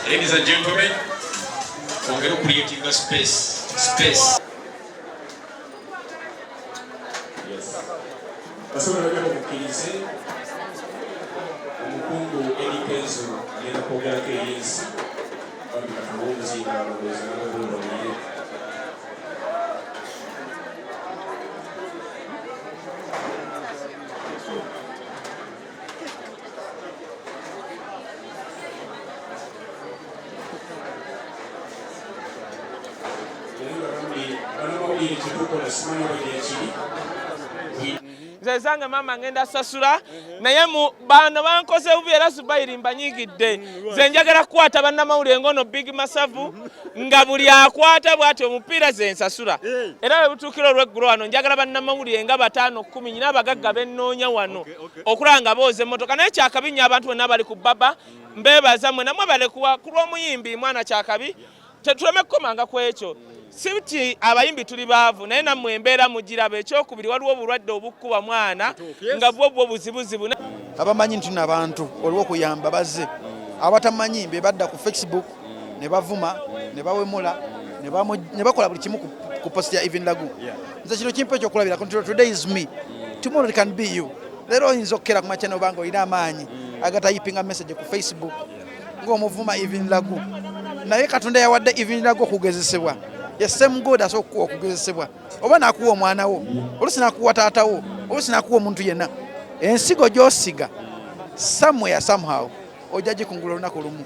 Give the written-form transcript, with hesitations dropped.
Ladies and gentlemen, we're creating a space. Yes. Basobola okukiriza omukungu Eddy Kenzo yena kwogera ke yensi babika omuzinga abagozi n'abagulira Zezanga mama ngenda sasula naye mu bano bankoze bubi era Zubairi mbanyigidde ze njagala kukwata bannamawulire ngono Big Masavu nga buli akwata bw'ati omupiira ze nsasula era butuukira olw'eggulu wano njagala bannamawulire nga 5-10 nyina abagagga bennoonya wano okulanga booza emmotoka naye kyakabi abantu bonna bali ku bbaba mbeebaza mwe namwe balekuwa ku lw'omuyimbi mwana kyakabi tetuleme kukomanga ku ekyo Sibiti abayimbi tuli baavu naye nammwe embeera mugiraba ekyokubiri waliwo obulwadde obukkuba mwana nga bwo buzibuzibu. Abamanyi nti n'abantu olw'okuyamba bazze abatamanyi be badda ku Facebook ne bavuma ne bawemula ne bakola buli kimu ku post ya Even Lagu. Nze kino kimpe ekyokulabira today is me, tomorrow it can be you. Leero oyinza okukkera ku makyano bange olina amaanyi agatayipinga message ku Facebook ng'omuvuma Even Lagu naye Katonda yawadde Even Lagu okugezesebwa. Same God asokuwa okugezesebwa oba nakuwa omwana wo olusi nakuwa taata wo olusi nakuwa omuntu yenna ensigo gy'osiga somewhere somehow ojja gikungula olunaku lumu.